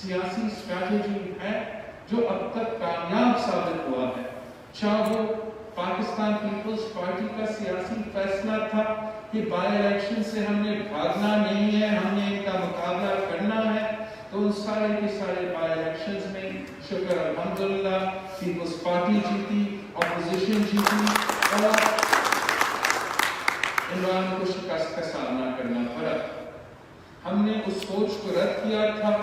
سیاسی اسٹریٹجی ہے جو اب تک کامیاب ثابت ہوا ہے. چاہے وہ پاکستان پیپلز پارٹی کا سیاسی فیصلہ تھا کہ بائی الیکشن سے ہم نے بھاگنا نہیں ہے, ہم نے ان کا مقابلہ کرنا ہے, تو ان سارے کے سارے بائی الیکشنز میں شکر الحمدللہ پیپلز پارٹی جیتی, اپوزیشن جیتی اور عمران کو شکست کا سامنا کرنا پڑا. ہم نے اس سوچ کو رد کیا تھا,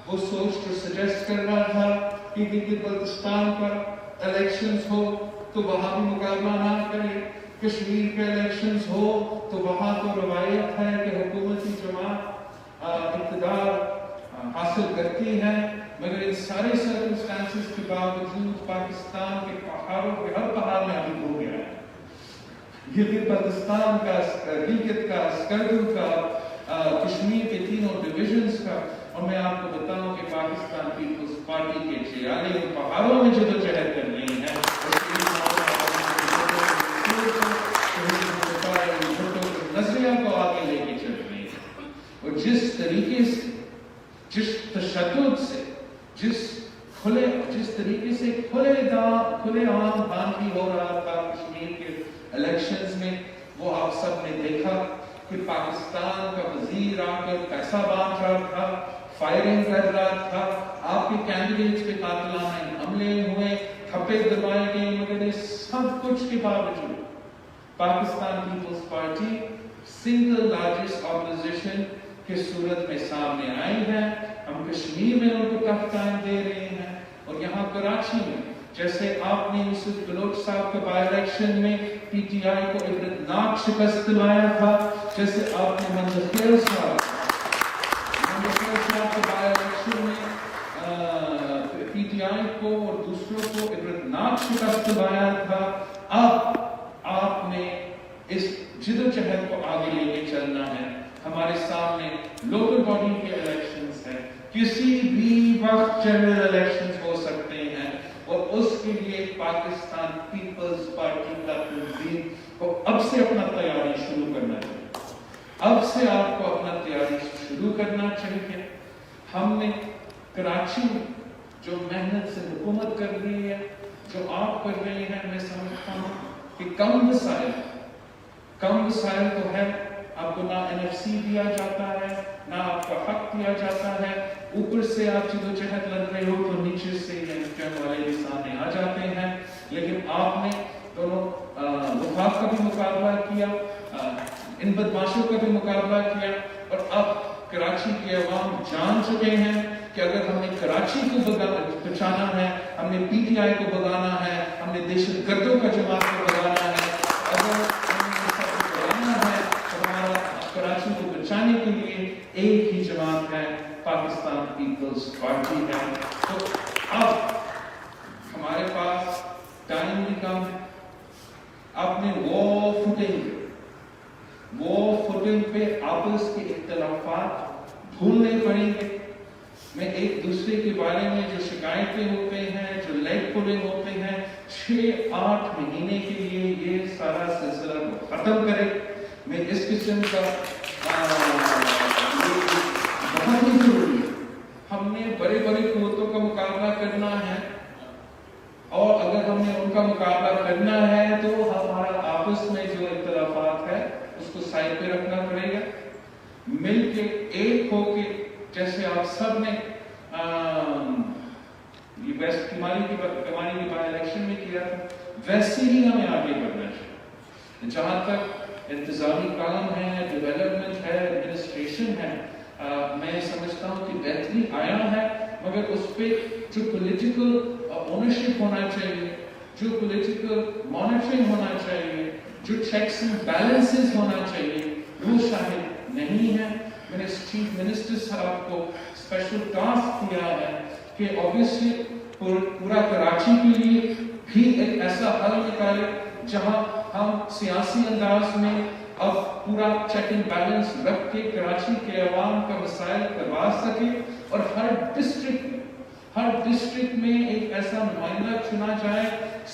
وہ سوچ کو سجیسٹ کر رہا تھا کہ گلگت بلتستان پر الیکشنز ہو تو وہاں بھی مقابلہ نہ کرے, کشمیر کے الیکشنز ہو تو وہاں تو روایت ہے کہ حکومتی جماعت اقتدار حاصل کرتی ہے, مگر ان سارے سرکمسٹانسز کے باوجود پاکستان کے پہاڑوں کے ہر پہاڑ میں ابھی ہو گیا ہے. گلگت بلتستان کا, گلگت کا, اسکردو کا, کشمیر کے تینوں ڈویژنز کا, اور میں آپ کو بتاؤں کہ پاکستان پیپلز پارٹی کے چیالے ان پہاڑوں میں جدوجہد کر رہی ہیں نظریہ کو آگے لے کے چل رہی ہے. اور جس طریقے سے, جس تشدد سے, جس طریقے سے کھلے عام دھاندلی ہو رہا تھا کشمیر کے الیکشنز میں, وہ آپ سب نے دیکھا کہ پاکستان کا وزیر آ کر پیسہ بانٹ رہا تھا, فائرنگ کر رہا تھا, آپ کے کینڈیڈیٹس پہ قاتلانہ حملے ہوئے, تھپے دبائے گئے, مگر اس سب کچھ کے باوجود Pakistan Peoples Party single largest opposition کی صورت میں سامنے آئی ہے. ہم کشمیر میں ان کو ٹف ٹائم دے رہے ہیں, اور یہاں کراچی میں جیسے آپ نے یوسف بلوچ صاحب کے بائی الیکشن میں پی ٹی آئی کو عبرتناک شکست دلایا تھا, جیسے آپ نے منظر خیل صاحب کے بائی الیکشن میں پی ٹی آئی کو اور دوسروں کو عبرتناک شکست دلایا تھا. اب آپ نے اس جدوجہد کو آگے لے کے چلنا ہے. ہمارے سامنے لوکل باڈی کے الیکشنز ہیں, کسی بھی وقت جنرل الیکشنز ہو سکتے ہیں, اور اس کے لیے پاکستان پیپلز پارٹی کا تنظیم کو اب سے اپنا تیاری شروع کرنا چاہیے. اب سے آپ کو اپنا تیاری شروع کرنا چاہیے. ہم نے کراچی میں جو محنت سے حکومت کر رہی ہے, جو آپ کر رہے ہیں, میں سمجھتا ہوں کہ کم وسائل تو ہے. آپ کو نہ این ایف سی دیا جاتا ہے, نہ آپ کا حق دیا جاتا ہے, اوپر سے آپ جدوجہد لگ رہے ہو تو نیچے سے یہ والے بھی سامنے آ جاتے ہیں. لیکن آپ نے دونوں وفاق کا بھی مقابلہ کیا, ان بدماشوں کا بھی مقابلہ کیا, اور اب کراچی کے عوام جان چکے ہیں کہ اگر ہم نے کراچی کو بچانا ہے, ہم نے پی ٹی آئی کو بگانا ہے, ہم نے دہشت گردوں کا جماعت کو بگانا ہے, اگر ہم نے سب کو بگانا ہے تو ہمارا کراچی کو بچانے کے لیے ایک ہی جماعت ہے, پاکستان پیپلز پارٹی ہے. تو اب ہمارے پاس ٹائم بھی کم ہے. اپنے وہ فوٹنگ پہ آپس کے اختلافات بھولنے پڑیں گے. میں ایک دوسرے کے بارے میں جو شکایتیں ہوتے ہیں, جو لیگ پولنگ ہوتے ہیں, 6-8 مہینے کے لیے یہ سارا سلسلہ کو ختم کرے. میں اس قسم کا بہت ہی ضروری ہے. ہم نے بڑے قوتوں کا مقابلہ کرنا ہے, اور اگر ہم نے ان کا مقابلہ کرنا ہے تو ہمارا آپس میں جو اختلافات ہے اس کو سائڈ پہ رکھنا پڑے گا. مل کے ایک ہو کے, جیسے آپ سب نے یہ ویسٹ کماری کی بائی الیکشن میں کیا تھا, ویسے ہی ہمیں آگے بڑھنا چاہیے. جہاں تک انتظامی کام ہے, ڈیولپمنٹ ہے, ایڈمنسٹریشن ہے, میں سمجھتا ہوں کہ بہتری آیا ہے, مگر اس پہ جو پولیٹیکل اونرشپ ہونا چاہیے, جو پولیٹیکل مانیٹرنگ ہونا چاہیے, جو چیکس اینڈ بیلنسز ہونا چاہیے, وہ شاید نہیں ہے. میں نے چیف منسٹر صاحب کو اسپیشل ٹاسک دیا ہے کہ اوبیسلی پورا کراچی کے لیے بھی ایک ایسا حل نکالے جہاں ہم سیاسی انداز میں اب پورا چیک اینڈ بیلنس رکھ کے کراچی کے عوام کا مسائل کروا سکے, اور ہر ڈسٹرکٹ میں ایک ایسا نمائندہ چنا جائے,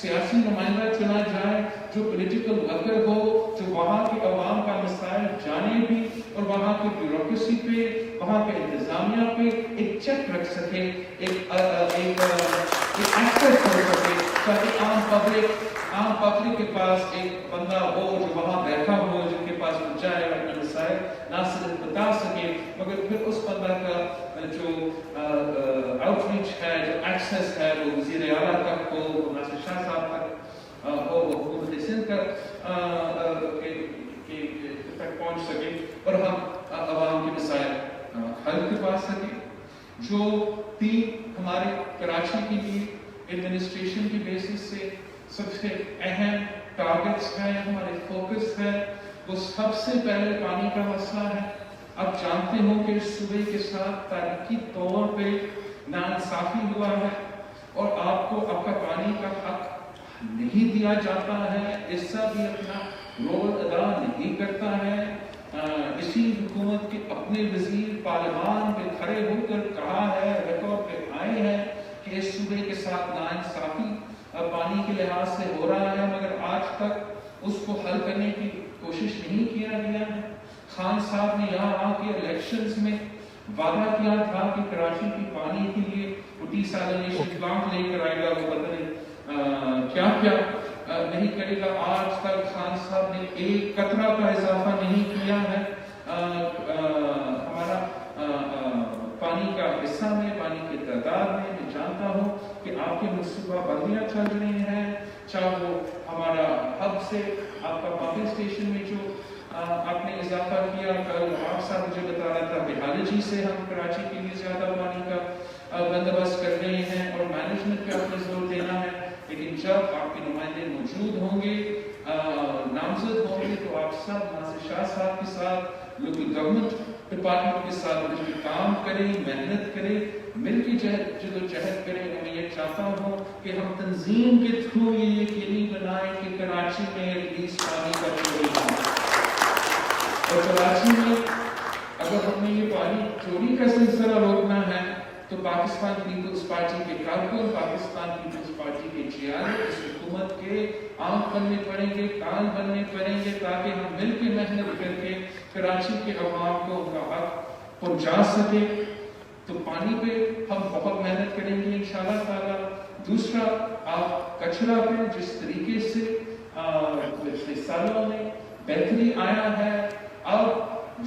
سیاسی نمائندہ چنا جائے جو پولیٹیکل ورکر ہو, جو وہاں کے عوام کا مسائل جانے بھی اور وہاں کی بیوروکریسی پہ, وہاں کے انتظامیہ پہ ایک چیک رکھ سکے, ایک ایکسس کر سکے, تاکہ عام پبلک کے پاس ایک بندہ ہو جو وہاں بیٹھا ہو, جن کے پاس جائے اور اپنے مسائل نہ صرف بتا سکے مگر پھر اس بندہ کا جو آؤٹ ریچ ہے, جو ایکسس ہے, وہ وزیر اعلیٰ تک ہو, ناصر شاہ صاحب تک ہو, وہ حکومت سندھ تک پہنچ سکے اور ہم عوام کے مسائل حل کروا سکیں. جو تین ہمارے کراچی کے لیے ایڈمنسٹریشن کی بیسس سے سب سے اہم ٹارگٹس ہیں, ہمارے فوکس ہے, وہ سب سے پہلے پانی کا مسئلہ ہے. آپ جانتے ہو کہ اس صوبے کے ساتھ تاریخی طور پہ ناانصافی ہوا ہے اور آپ کو آپ کا پانی کا حق نہیں دیا جاتا ہے, اس سے بھی اپنا رول ادا نہیں کرتا ہے. اسی حکومت کے اپنے وزیر پارلیمان پہ کھڑے ہو کر کہا ہے, ریکارڈ پہ آئے ہیں کہ اس صوبے کے ساتھ ناانصافی پانی کے لحاظ سے ہو رہا ہے, مگر آج تک اس کو حل کرنے کی کوشش نہیں کیا گیا ہے. خان صاحب نے یہاں آ کے الیکشنز میں وعدہ کیا تھا کہ کراچی کی پانی کے لیے 30 سالنیشن پلانٹ لے کر آئے گا, وہ پتہ نہیں کیا نہیں کرے گا. آج تک خان صاحب نے ایک قطرہ کا اضافہ نہیں کیا ہے ہمارا پانی کا حصہ میں, پانی کے تعداد میں. میں جانتا ہوں کہ آپ کی منصوبہ بندیاں چل رہی ہیں, چاہے وہ ہمارا ہب سے آپ کا پمپنگ اسٹیشن میں جو آپ نے اضافہ کیا. کل آپ صاحب مجھے بتا رہا تھا بہالوجی سے ہم کراچی کے لیے زیادہ پانی کا بندوبست کر رہے ہیں اور مینجمنٹ پہ آپ نے زور دینا ہے. لیکن جب آپ کے نمائندے موجود ہوں گے, نامزد ہوں گے, تو آپ سب ناصر شاہ صاحب کے ساتھ, لوکل گورنمنٹ ڈپارٹمنٹ کے ساتھ مل کے کام کریں, محنت کریں, مل کے جدوجہد کریں. میں یہ چاہتا ہوں کہ ہم تنظیم کے تھرو یہ یقینی بنائیں کہ کراچی میں ریلیز پانی کا چوری ہو. اور کراچی میں اگر ہم نے یہ پانی چوری کا سلسلہ روکنا ہے تو پاکستان پیپلز پارٹی کے کارکن, پاکستان پیپلز پارٹی کے چیالے اس حکومت کے آنکھ بننے پڑیں گے, کان بننے پڑیں گے, تاکہ ہم مل کے محنت کر کے کراچی کے عوام کو ان کا حق پہنچا سکے. تو پانی پہ ہم بہت محنت کریں گے انشاءاللہ تعالی. دوسرا, آپ کچرا پہ جس طریقے سے پچھلے سالوں میں بہتری آیا ہے, اب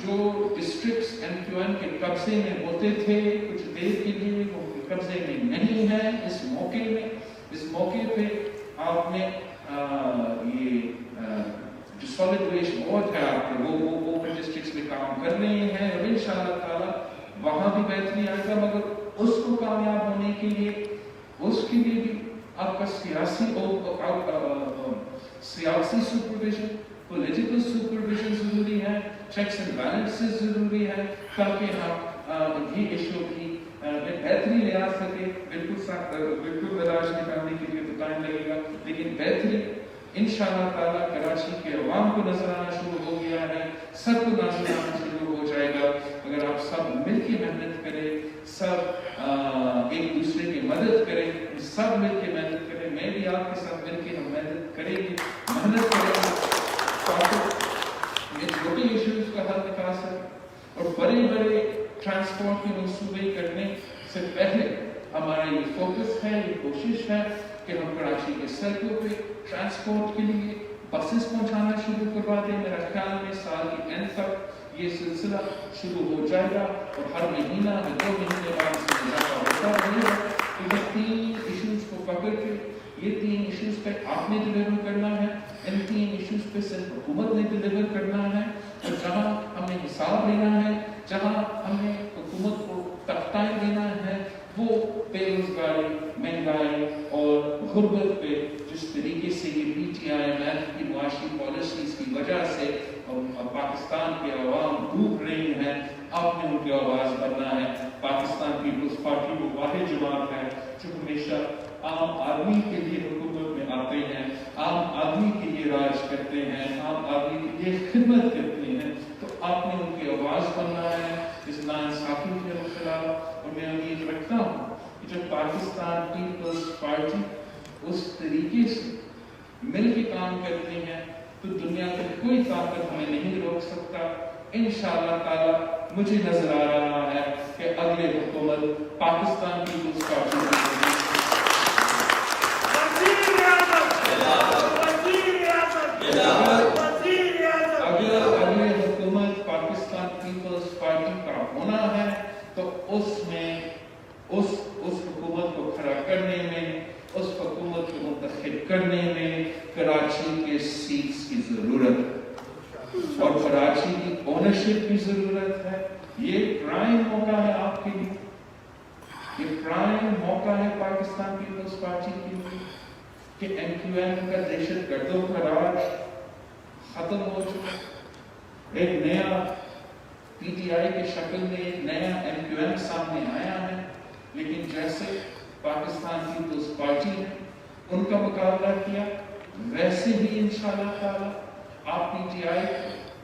جو ڈسٹرکٹس MQN کے قبضے میں ہوتے تھے کچھ دیر کے لیے وہ قبضے میں نہیں ہے. اس موقع پہ آپ نے یہ جو سالڈ ویسٹ بورڈ ہے آپ کے وہ ڈسٹرکٹس میں کام کر رہے ہیں اور انشاءاللہ تعالی وہاں بھی بہتری آئے گا. مگر اس کو کامیاب ہونے کے لیے اس کے لیے بھی آپ کا سیاسی سپرویژن, پولیٹیکل سپرویژن ضروری ہے, چیکس اینڈ بیلنسز ضروری ہے, تاکہ ہم یہ ایشو کی بہتری لے آ سکے. بالکل علاج نکالنے کے لیے تو ٹائم لگے گا, لیکن بہتری انشاءاللہ تعالی کراچی کے عوام کو نظر آنا شروع ہو گیا ہے, سب کو نظر آنا شروع ہو جائے گا. اگر آپ سب مل کے محنت کریں, سب ایک دوسرے کی مدد کریں, سب مل کے محنت کریں, میں بھی آپ کے ساتھ مل کے ہم محنت کریں گے, یہ چھوٹے ایشوز کا حل نکال سکیں. اور بڑے ٹرانسپورٹ کے منصوبے کرنے سے پہلے ہمارا یہ فوکس ہے, یہ کوشش ہے کہ ہم کراچی کے سڑکوں پہ ٹرانسپورٹ کے لیے بسز پہنچانا شروع کروا دیں. میرا خیال میں سال کے اینڈ تک یہ سلسلہ شروع ہو جائے گا اور ہر مہینہ 2 مہینے بعد اس میں اضافہ ہوتا رہے گا. یہ 3 ایشوز کو پکڑ کے, یہ 3 ایشوز پہ آپ نے ڈلیور کرنا ہے, ان 3 ایشوز پہ صرف حکومت نے ڈلیور کرنا ہے. اور جہاں ہم نے حساب لینا ہے, جہاں ہم نے حکومت کو تختائیں دینا ہے, وہ بے روزگاری, مہنگائی اور غربت پہ جس طریقے سے یہ PTI کی معاشی پالیسیز کی وجہ سے پاکستان کے عوام ڈوب رہی ہیں, آپ نے ان کی آواز بننا ہے. پاکستان پیپلز پارٹی وہ واحد جماعت ہے جو ہمیشہ عام آدمی کے لیے حکومت میں آتے ہیں, عام آدمی کے لیے راج کرتے ہیں, عام آدمی کے لیے خدمت کرتے ہیں. تو آپ نے ان کی آواز بننا ہے اس ناانصافی کے خلاف. اور میں امید رکھتا ہوں کہ جب پاکستان پیپلز پارٹی اس طریقے سے مل کے کام کرتے ہیں تو دنیا کی کوئی طاقت ہمیں نہیں روک سکتا. انشاءاللہ تعالی مجھے نظر آ رہا ہے کہ اگلے حکومت پاکستان پیپلز پارٹی اگلے حکومت پاکستان پیپلز پارٹی کا ہونا ہے تو اس میں اس حکومت کو کھڑا کرنے میں، اس حکومت کو منتخب کرنے میں کراچی کے سیٹس کی ضرورت ہے اور کراچی کی اونرشپ کی ضرورت ہے۔ یہ پرائم موقع ہے آپ کے لیے، یہ پرائم موقع ہے پاکستان پیپلز پارٹی کے لیے کہ ایم کیو ایم کا دہشت گردوں کا راج ختم ہو چکا، ایک نیا پی ٹی آئی کی شکل میں ایک نیا ایم کیو ایم سامنے آیا ہے، لیکن جیسے پاکستان پیپلز پارٹی نے ان کا مقابلہ کیا ویسے ہی انشاءاللہ تعالی آپ P T I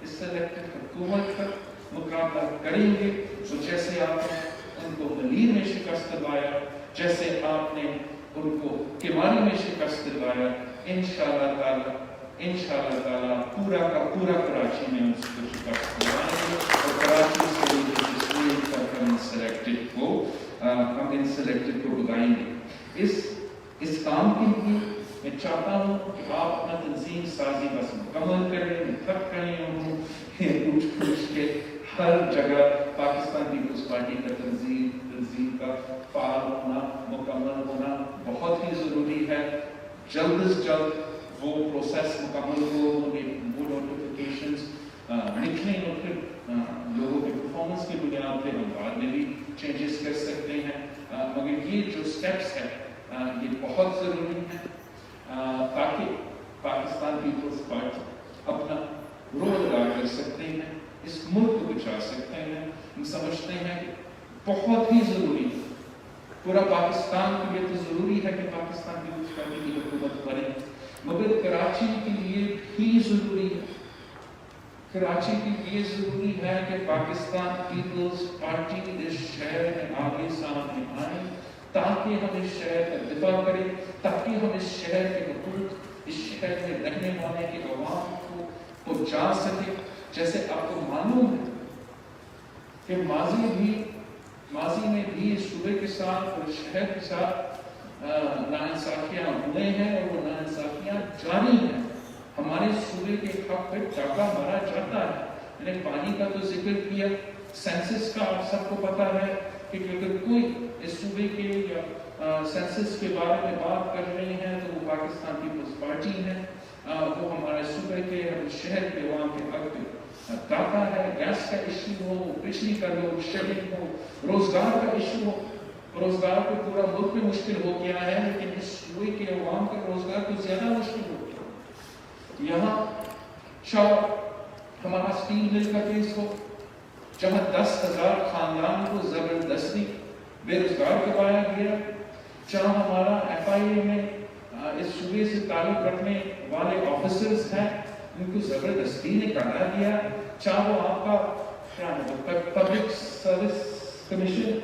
us selected حکومت کا مقابلہ کریں گے، تو جیسے آپ نے ان کو غلیل میں شکست دلوایا، جیسے آپ نے ان کو کمانی میں شکست دلوایا، انشاءاللہ تعالی پورا کا پورا کراچی میں ان کو شکست دلوائیں گے اور کراچی سے ہم ان سلیکٹڈ کو بگائیں گے۔ اس کام کے لیے میں چاہتا ہوں کہ آپ اپنا تنظیم سازی بس مکمل کریں، میں تھک رہے ہوں پوچھ کے ہر جگہ پاکستان پیپلز پارٹی کا تنظیم کا فعال ہونا، مکمل ہونا بہت ہی ضروری ہے۔ جلد از جلد وہ پروسیس مکمل ہو، وہ نوٹیفیکیشنز نکلیں اور پھر لوگوں کے پرفارمنس کی بنیاد پہ ہم بعد میں بھی چینجز کر سکتے ہیں، مگر یہ جو سٹیپس ہیں یہ بہت ضروری ہیں تاکہ پاکستان پیپلز پارٹی اپنا رول ادا کر سکتے ہیں، اس ملک کو بچا سکتے ہیں۔ ہم سمجھتے ہیں کہ بہت ہی ضروری ہے، پورا پاکستان کے لیے تو ضروری ہے کہ پاکستان پیپلز پارٹی کی حکومت بنے، مگر کراچی کے لیے بھی ضروری ہے، کراچی کے لیے ضروری ہے کہ پاکستان پیپلز پارٹی اس شہر میں آگے سامنے آئے تاکہ ہم اس شہر کا دفاع کریں، تاکہ ہم اس شہر کے حقوق، اس شہر میں رہنے والے کے عوام کو پہنچا سکیں۔ جیسے آپ کو معلوم ہے کہ ماضی میں بھی اس صوبے کے ساتھ اور شہر کے ساتھ ناانصافیاں ہوئے ہیں اور وہ ناانصافیاں جاری ہیں۔ ہمارے صوبے کے حق پہ ڈاکہ مارا جاتا ہے۔ میں نے پانی کا تو ذکر کیا، سینسس کا آپ سب کو پتا ہے کہ اگر کوئی اس صوبے کے یا سینسس کے بارے میں بات کر رہے ہیں تو وہ پاکستان پیپلز پارٹی ہے، وہ ہمارے صوبے کے شہر کے عوام کے حق پہ ڈاکہ ہے۔ گیس کا ایشو ہو، بجلی کا لوڈ شیڈنگ ہو، روزگار کا ایشو ہو، روزگار کو پورا ملک میں مشکل ہو گیا ہے، لیکن اس صوبے کے عوام کا روزگار تو زیادہ مشکل ہو گیا۔ یہاں ہمارا اسٹیل مل کا کیس ہو جہاں 10,000 خاندان کو زبردستی بے روزگار کروایا گیا، جہاں ہمارا ایف آئی اے میں اس صوبے سے تعلق رکھنے والے آفیسرز ہیں ان کو زبردستی نکالا گیا، چاہے وہ آپ کا پبلک سروس کمیشن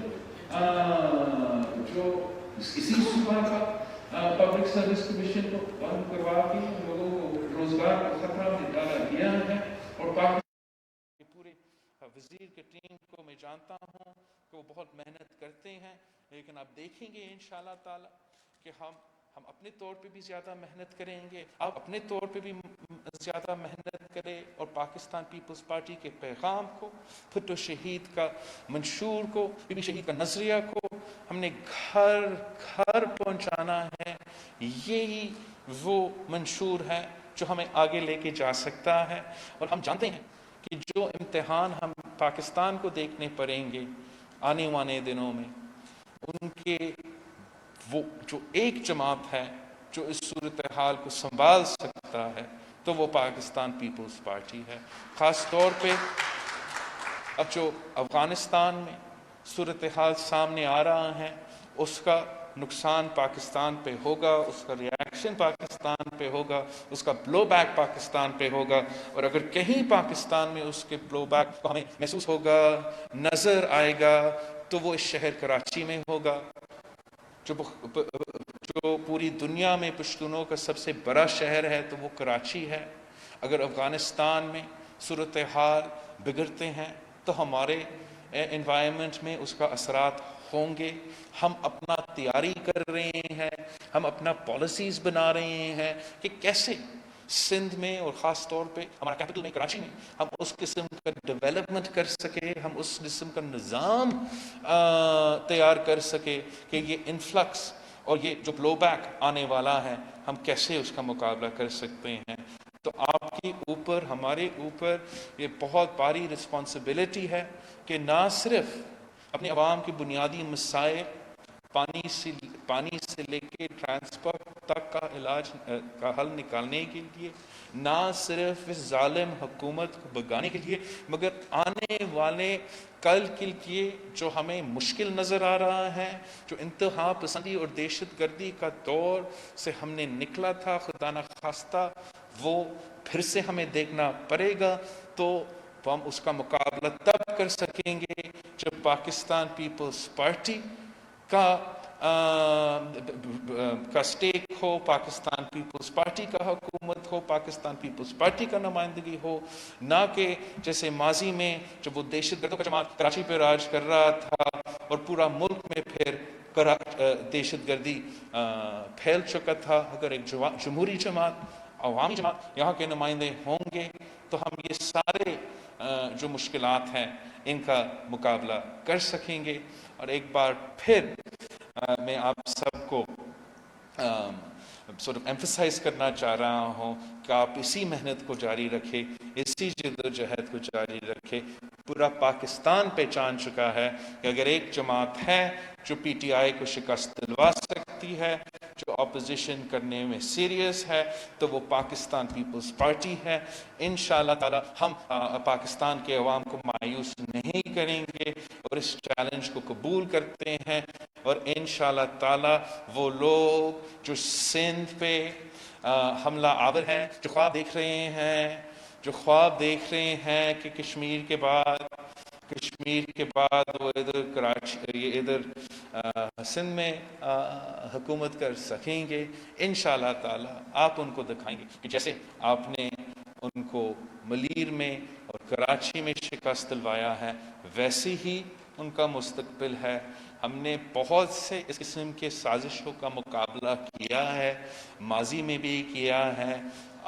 جو اسی صوبہ کا پبلک سروس کمیشن کو بند کروا کے لوگوں کو روزگار کا خطرہ میں ڈالا گیا ہے۔ اور پاکستان کے پورے وزیر کی ٹیم کو میں جانتا ہوں کہ وہ بہت محنت کرتے ہیں، لیکن آپ دیکھیں گے انشاءاللہ تعالی کہ ہم اپنے طور پہ بھی زیادہ محنت کریں گے، آپ اپنے طور پہ بھی زیادہ محنت کریں اور پاکستان پیپلز پارٹی کے پیغام کو، بھٹو شہید کا منشور کو، بی بی شہید کا نظریہ کو ہم نے گھر گھر پہنچانا ہے۔ یہی وہ منشور ہے جو ہمیں آگے لے کے جا سکتا ہے، اور ہم جانتے ہیں کہ جو امتحان ہم پاکستان کو دیکھنے پڑیں گے آنے والے دنوں میں، ان کے وہ جو ایک جماعت ہے جو اس صورتحال کو سنبھال سکتا ہے تو وہ پاکستان پیپلز پارٹی ہے۔ خاص طور پہ اب جو افغانستان میں صورتحال سامنے آ رہا ہے، اس کا نقصان پاکستان پہ ہوگا، اس کا ریاکشن پاکستان پہ ہوگا، اس کا بلو بیک پاکستان پہ ہوگا، اور اگر کہیں پاکستان میں اس کے بلو بیک کو ہمیں محسوس ہوگا، نظر آئے گا، تو وہ اس شہر کراچی میں ہوگا جو پوری دنیا میں پشتونوں کا سب سے بڑا شہر ہے، تو وہ کراچی ہے۔ اگر افغانستان میں صورتحال بگڑتے ہیں تو ہمارے انوائرمنٹ میں اس کا اثرات ہوں گے. ہم اپنا تیاری کر رہے ہیں, ہم اپنا پالیسیز بنا رہے ہیں کہ کیسے سندھ میں اور خاص طور پہ ہمارا کیپٹل میں کراچی میں ہم اس قسم کا ڈیولپمنٹ کر سکے, ہم اس قسم کا نظام تیار کر سکے کہ یہ انفلکس اور یہ جو بلو بیک آنے والا ہے ہم کیسے اس کا مقابلہ کر سکتے ہیں. تو آپ کے اوپر, ہمارے اوپر یہ بہت باری رسپانسبلٹی ہے کہ نہ صرف اپنے عوام کے بنیادی مسائل پانی سے لے کے ٹرانسپورٹ تک کا علاج کا حل نکالنے کے لیے, نہ صرف اس ظالم حکومت کو بھگانے کے لیے, مگر آنے والے کل کے لیے جو ہمیں مشکل نظر آ رہا ہے, جو انتہا پسندی اور دہشت گردی کا دور سے ہم نے نکلا تھا, خدا نہ خواستہ وہ پھر سے ہمیں دیکھنا پڑے گا. تو ہم اس کا مقابلہ تب کر سکیں گے جب پاکستان پیپلز پارٹی کا سٹیک ہو, پاکستان پیپلز پارٹی کا حکومت ہو, پاکستان پیپلز پارٹی کا نمائندگی ہو, نہ کہ جیسے ماضی میں جب وہ دہشت گردوں کا جماعت کراچی پہ راج کر رہا تھا اور پورا ملک میں پھر دہشت گردی پھیل چکا تھا. اگر ایک جمہوری جماعت, عوامی جماعت یہاں کے نمائندے ہوں گے تو ہم یہ سارے جو مشکلات ہیں ان کا مقابلہ کر سکیں گے. اور ایک بار پھر میں آپ سب کو ایمفسائز کرنا چاہ رہا ہوں کہ آپ اسی محنت کو جاری رکھیں, اسی جدوجہد کو جاری رکھیں. پورا پاکستان پہچان چکا ہے کہ اگر ایک جماعت ہے جو پی ٹی آئی کو شکست دلوا سکتی ہے, جو اپوزیشن کرنے میں سیریس ہے, تو وہ پاکستان پیپلز پارٹی ہے. انشاءاللہ تعالی ہم پاکستان کے عوام کو مایوس نہیں کریں گے اور اس چیلنج کو قبول کرتے ہیں. اور انشاءاللہ تعالی وہ لوگ جو سندھ پہ حملہ آور ہیں, جو خواب دیکھ رہے ہیں کہ کشمیر کے بعد وہ ادھر کراچی, یہ ادھر سندھ میں حکومت کر سکیں گے, انشاءاللہ تعالی آپ ان کو دکھائیں گے کہ جیسے آپ نے ان کو ملیر میں اور کراچی میں شکست دلوایا ہے, ویسے ہی ان کا مستقبل ہے. ہم نے بہت سے اس قسم کے سازشوں کا مقابلہ کیا ہے, ماضی میں بھی کیا ہے,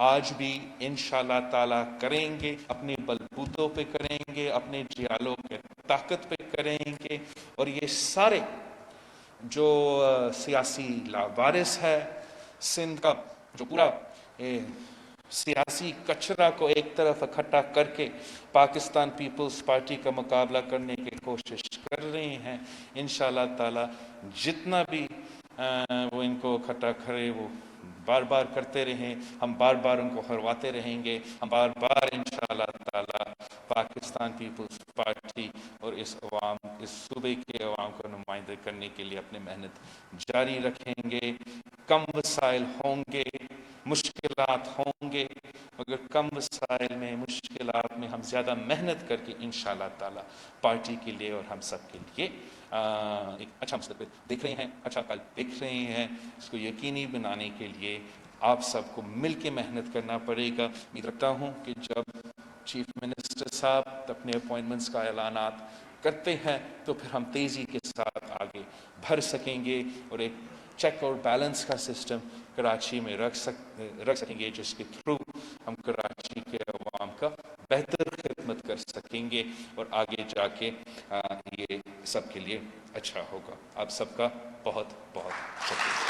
آج بھی انشاءاللہ تعالی کریں گے. اپنے بلبوتوں پہ کریں گے, اپنے جیالوں کے طاقت پہ کریں گے. اور یہ سارے جو سیاسی لاوارث ہے سندھ کا, جو پورا سیاسی کچرا کو ایک طرف اکٹھا کر کے پاکستان پیپلز پارٹی کا مقابلہ کرنے کی کوشش کر رہے ہیں, انشاءاللہ تعالی جتنا بھی وہ ان کو اکٹھا کرے وہ بار بار کرتے رہیں, ہم بار بار ان کو ہرواتے رہیں گے. ہم بار بار انشاءاللہ تعالی پاکستان پیپلز پارٹی اور اس صوبے کے عوام کو نمائندہ کرنے کے لیے اپنی محنت جاری رکھیں گے. کم وسائل ہوں گے, مشکلات ہوں گے, مگر کم وسائل میں, مشکلات میں ہم زیادہ محنت کر کے انشاءاللہ تعالی پارٹی کے لیے اور ہم سب کے لیے ایک اچھا مستقبل دیکھ رہے ہیں, اچھا کل دیکھ رہے ہیں. اس کو یقینی بنانے کے لیے آپ سب کو مل کے محنت کرنا پڑے گا. امید رکھتا ہوں کہ جب چیف منسٹر صاحب اپنے اپوائنٹمنٹس کا اعلانات کرتے ہیں تو پھر ہم تیزی کے ساتھ آگے بڑھ سکیں گے اور ایک چیک اور بیلنس کا سسٹم کراچی میں رکھ سکیں گے, جس کے تھرو ہم کراچی کے عوام کا بہتر خدمت کر سکیں گے اور آگے جا کے یہ سب کے لیے اچھا ہوگا. آپ سب کا بہت بہت شکریہ.